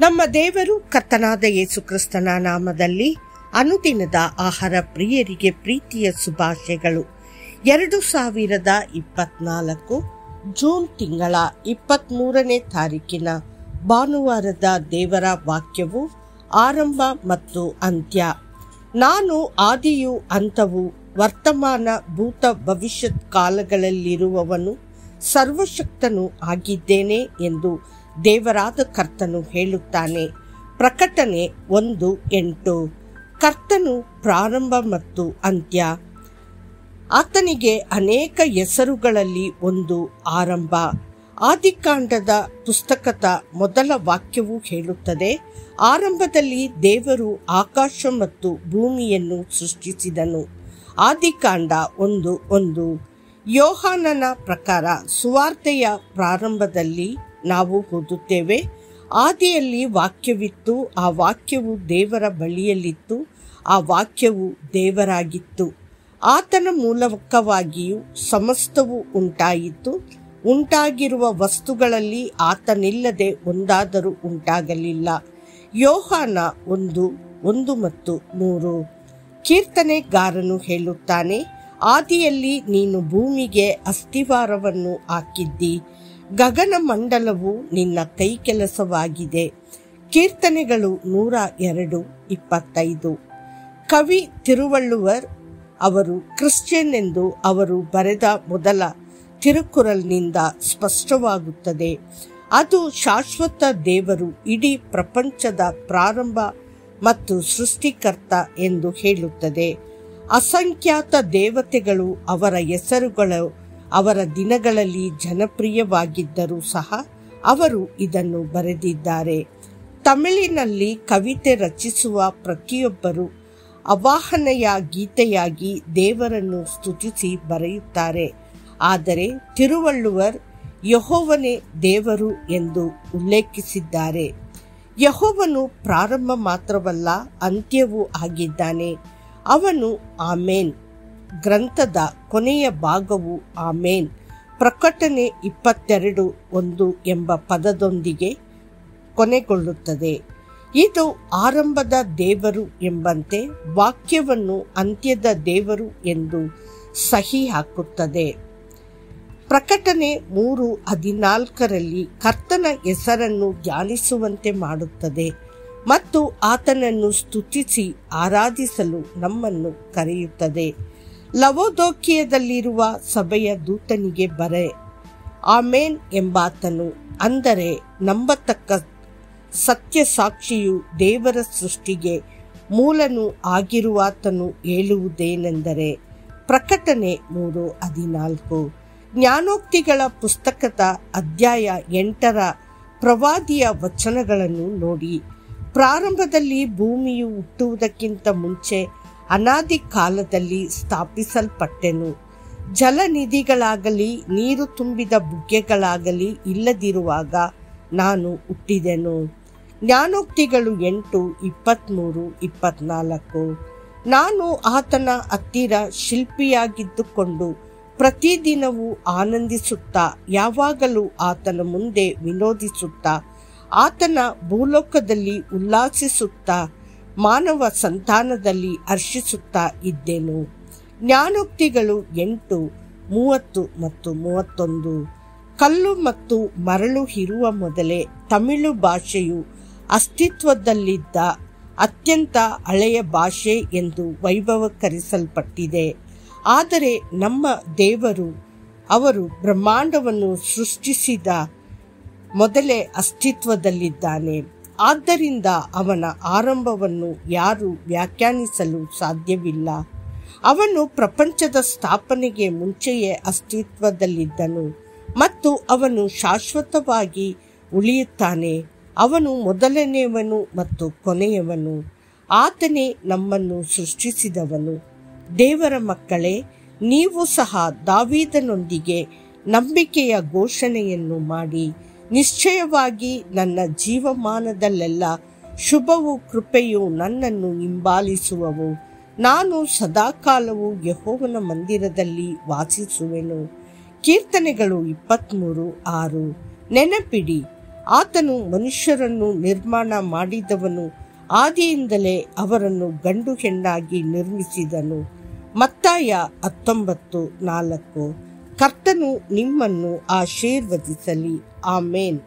ನಮ್ಮ ದೇವರು ಕರ್ತನಾದ ಯೇಸು ಕ್ರಿಸ್ತನ ನಾಮದಲ್ಲಿ ಅನುದಿನದ ಆಹಾರ ಪ್ರಿಯರಿಗೆ ಪ್ರೀತಿಯ ಶುಭಾಶಯಗಳು. 2024 ಜೂನ್ ತಿಂಗಳ 23ನೇ ತಾರೀಕಿನ ಭಾನುವಾರದ ದೇವರ ವಾಕ್ಯವು ಆರಂಭ ಮತ್ತು ಅಂತ್ಯ. ನಾನು ಆದಿಯೂ ಅಂತವೂ ವರ್ತಮಾನ ಭೂತ ಭವಿಷ್ಯತ್ ಕಾಲಗಳಲ್ಲಿರುವವನು ಸರ್ವಶಕ್ತನೂ ಆಗಿದ್ದೇನೆ ಎಂದು ದೇವರಾದ ಕರ್ತನು ಹೇಳುತ್ತಾನೆ. ಪ್ರಕಟಣೆ 1:8. ಕರ್ತನು ಪ್ರಾರಂಭ ಮತ್ತು ಅಂತ್ಯ. ಆತನಿಗೆ ಅನೇಕ ಹೆಸರುಗಳಲ್ಲಿ ಒಂದು ಆರಂಭ. ಆದಿಕಾಂಡದ ಪುಸ್ತಕದ ಮೊದಲ ವಾಕ್ಯವು ಹೇಳುತ್ತದೆ, ಆರಂಭದಲ್ಲಿ ದೇವರು ಆಕಾಶ ಮತ್ತು ಭೂಮಿಯನ್ನು ಸೃಷ್ಟಿಸಿದನು. ಆದಿಕಾಂಡ 1:1. ಯೋಹಾನನ ಪ್ರಕಾರ ಸುವಾರ್ತೆಯ ಪ್ರಾರಂಭದಲ್ಲಿ ನಾವು ಓದುತ್ತೇವೆ, ಆದಿಯಲ್ಲಿ ವಾಕ್ಯವಿತ್ತು, ಆ ವಾಕ್ಯವು ದೇವರ ಬಳಿಯಲ್ಲಿತ್ತು, ಆ ವಾಕ್ಯವು ದೇವರಾಗಿತ್ತು. ಆತನ ಮೂಲಕವಾಗಿಯೂ ಸಮಸ್ತವೂ ಉಂಟಾಯಿತು. ಉಂಟಾಗಿರುವ ವಸ್ತುಗಳಲ್ಲಿ ಆತನಿಲ್ಲದೆ ಒಂದಾದರೂ ಉಂಟಾಗಲಿಲ್ಲ. ಯೋಹಾನ 1:1 ಮತ್ತು 3. ಕೀರ್ತನೆಗಾರನು ಹೇಳುತ್ತಾನೆ, ಆದಿಯಲ್ಲಿ ನೀನು ಭೂಮಿಗೆ ಅಸ್ತಿವಾರವನ್ನು ಹಾಕಿದ್ದಿ, ಗಗನ ಮಂಡಲವು ನಿನ್ನ ಕೈ ಕೆಲಸವಾಗಿದೆ. ಕೀರ್ತನೆಗಳು 102:25. ಕವಿ ತಿರುವಳ್ಳುವರ್ ಅವರು ಕ್ರಿಶ್ಚಿಯನ್ ಎಂದು ಅವರು ಬರೆದ ಮೊದಲ ತಿರುಕುರಲ್ನಿಂದ ಸ್ಪಷ್ಟವಾಗುತ್ತದೆ. ಅದು ಶಾಶ್ವತ ದೇವರು ಇಡೀ ಪ್ರಪಂಚದ ಪ್ರಾರಂಭ ಮತ್ತು ಸೃಷ್ಟಿಕರ್ತ ಎಂದು ಹೇಳುತ್ತದೆ. ಅಸಂಖ್ಯಾತ ದೇವತೆಗಳು ಅವರ ಹೆಸರುಗಳು ಅವರ ದಿನಗಳಲ್ಲಿ ಜನಪ್ರಿಯವಾಗಿದ್ದರೂ ಸಹ ಅವರು ಇದನ್ನು ಬರೆದಿದ್ದಾರೆ. ತಮಿಳಿನಲ್ಲಿ ಕವಿತೆ ರಚಿಸುವ ಪ್ರತಿಯೊಬ್ಬರು ಅವಾಹನೆಯ ಗೀತೆಯಾಗಿ ದೇವರನ್ನು ಸ್ತುತಿಸಿ ಬರೆಯುತ್ತಾರೆ. ಆದರೆ ತಿರುವಳ್ಳುವರ್ ಯೆಹೋವನೇ ದೇವರು ಎಂದು ಉಲ್ಲೇಖಿಸಿದ್ದಾರೆ. ಯೆಹೋವನು ಪ್ರಾರಂಭ ಮಾತ್ರವಲ್ಲ, ಅಂತ್ಯವೂ ಆಗಿದ್ದಾನೆ. ಅವನು ಆಮೇನ್. ಗ್ರಂಥದ ಕೊನೆಯ ಭಾಗವು ಆಮೇನ್. ಪ್ರಕಟಣೆ 22:1 ಎಂಬ ಪದದೊಂದಿಗೆ ಕೊನೆಗೊಳ್ಳುತ್ತದೆ. ಇದು ಆರಂಭದ ದೇವರು ಎಂಬಂತೆ ವಾಕ್ಯವನ್ನು ಅಂತ್ಯದ ದೇವರು ಎಂದು ಸಹಿ ಹಾಕುತ್ತದೆ. ಪ್ರಕಟಣೆ 3:14 ಕರ್ತನ ಹೆಸರನ್ನು ಧ್ಯಾನಿಸುವಂತೆ ಮಾಡುತ್ತದೆ ಮತ್ತು ಆತನನ್ನು ಸ್ತುತಿಸಿ ಆರಾಧಿಸಲು ನಮ್ಮನ್ನು ಕರೆಯುತ್ತದೆ. ಲವೋದೋಕಿಯದಲ್ಲಿರುವ ಸಭೆಯ ದೂತನಿಗೆ ಬರೆ, ಆಮೇನ್ ಎಂಬಾತನು, ಅಂದರೆ ನಂಬತಕ್ಕ ಸತ್ಯ ಸಾಕ್ಷಿಯು ದೇವರ ಸೃಷ್ಟಿಗೆ ಮೂಲನೂ ಆಗಿರುವಾತನು ಹೇಳುವುದೇನೆಂದರೆ. ಪ್ರಕಟಣೆ 3:14. ಜ್ಞಾನೋಕ್ತಿಗಳ ಪುಸ್ತಕದ ಅಧ್ಯಾಯ 8ರ ಪ್ರವಾದಿಯ ವಚನಗಳನ್ನು ನೋಡಿ. ಪ್ರಾರಂಭದಲ್ಲಿ ಭೂಮಿಯು ಹುಟ್ಟುವುದಕ್ಕಿಂತ ಮುಂಚೆ ಅನಾದಿ ಕಾಲದಲ್ಲಿ ಸ್ಥಾಪಿಸಲ್ಪಟ್ಟೆನು. ಜಲನಿಧಿಗಳಾಗಲಿ ನೀರು ತುಂಬಿದ ಬುಗ್ಗೆಗಳಾಗಲಿ ಇಲ್ಲದಿರುವಾಗ ನಾನು ಹುಟ್ಟಿದೆನು. ಜ್ಞಾನೋಕ್ತಿಗಳು 8:23-24. ನಾನು ಆತನ ಹತ್ತಿರ ಶಿಲ್ಪಿಯಾಗಿದ್ದುಕೊಂಡು ಪ್ರತಿದಿನವೂ ಆನಂದಿಸುತ್ತಾ, ಯಾವಾಗಲೂ ಆತನ ಮುಂದೆ ವಿನೋದಿಸುತ್ತಾ, ಆತನ ಭೂಲೋಕದಲ್ಲಿ ಉಲ್ಲಾಸಿಸುತ್ತಾ, ಮಾನವ ಸಂತಾನದಲ್ಲಿ ಹರ್ಷಿಸುತ್ತಾ ಇದ್ದೆನು. ಜ್ಞಾನೋಕ್ತಿಗಳು 8:30 ಮತ್ತು 31. ಕಲ್ಲು ಮತ್ತು ಮರಳು ಇರುವ ಮೊದಲೇ ತಮಿಳು ಭಾಷೆಯು ಅಸ್ತಿತ್ವದಲ್ಲಿದ್ದ ಅತ್ಯಂತ ಹಳೆಯ ಭಾಷೆ ಎಂದು ವೈಭವೀಕರಿಸಲ್ಪಟ್ಟಿದೆ. ಆದರೆ ನಮ್ಮ ದೇವರು ಅವರು ಬ್ರಹ್ಮಾಂಡವನ್ನು ಸೃಷ್ಟಿಸಿದ ಮೊದಲೇ ಅಸ್ತಿತ್ವದಲ್ಲಿದ್ದಾನೆ. ಆದ್ದರಿಂದ ಅವನ ಆರಂಭವನ್ನು ಯಾರೂ ವ್ಯಾಖ್ಯಾನಿಸಲು ಸಾಧ್ಯವಿಲ್ಲ. ಅವನು ಪ್ರಪಂಚದ ಸ್ಥಾಪನೆಗೆ ಮುಂಚೆಯೇ ಅಸ್ತಿತ್ವದಲ್ಲಿದ್ದನು ಮತ್ತು ಅವನು ಶಾಶ್ವತವಾಗಿ ಉಳಿಯುತ್ತಾನೆ. ಅವನು ಮೊದಲನೆಯವನು ಮತ್ತು ಕೊನೆಯವನು. ಆತನೇ ನಮ್ಮನ್ನು ಸೃಷ್ಟಿಸಿದವನು. ದೇವರ ಮಕ್ಕಳೇ, ನೀವು ಸಹ ದಾವೀದನೊಂದಿಗೆ ನಂಬಿಕೆಯ ಘೋಷಣೆಯನ್ನು ಮಾಡಿ, ನಿಶ್ಚಯವಾಗಿ ನನ್ನ ಜೀವಮಾನದಲ್ಲೆಲ್ಲ ಶುಭವೂ ಕೃಪೆಯೂ ನನ್ನನ್ನು ಹಿಂಬಾಲಿಸುವವು. ನಾನು ಸದಾಕಾಲವೂ ಯೆಹೋವನ ಮಂದಿರದಲ್ಲಿ ವಾಸಿಸುವೆನು. ಕೀರ್ತನೆಗಳು 23:6. ನೆನಪಿಡಿ, ಆತನು ಮನುಷ್ಯರನ್ನು ನಿರ್ಮಾಣ ಮಾಡಿದವನು, ಆದಿಯಿಂದಲೇ ಅವರನ್ನು ಗಂಡು ಹೆಣ್ಣಾಗಿ ನಿರ್ಮಿಸಿದನು. ಮತ್ತಾಯ 19:4. ಕರ್ತನು ನಿಮ್ಮನ್ನು ಆಶೀರ್ವದಿಸಲಿ. ಆಮೇನ್.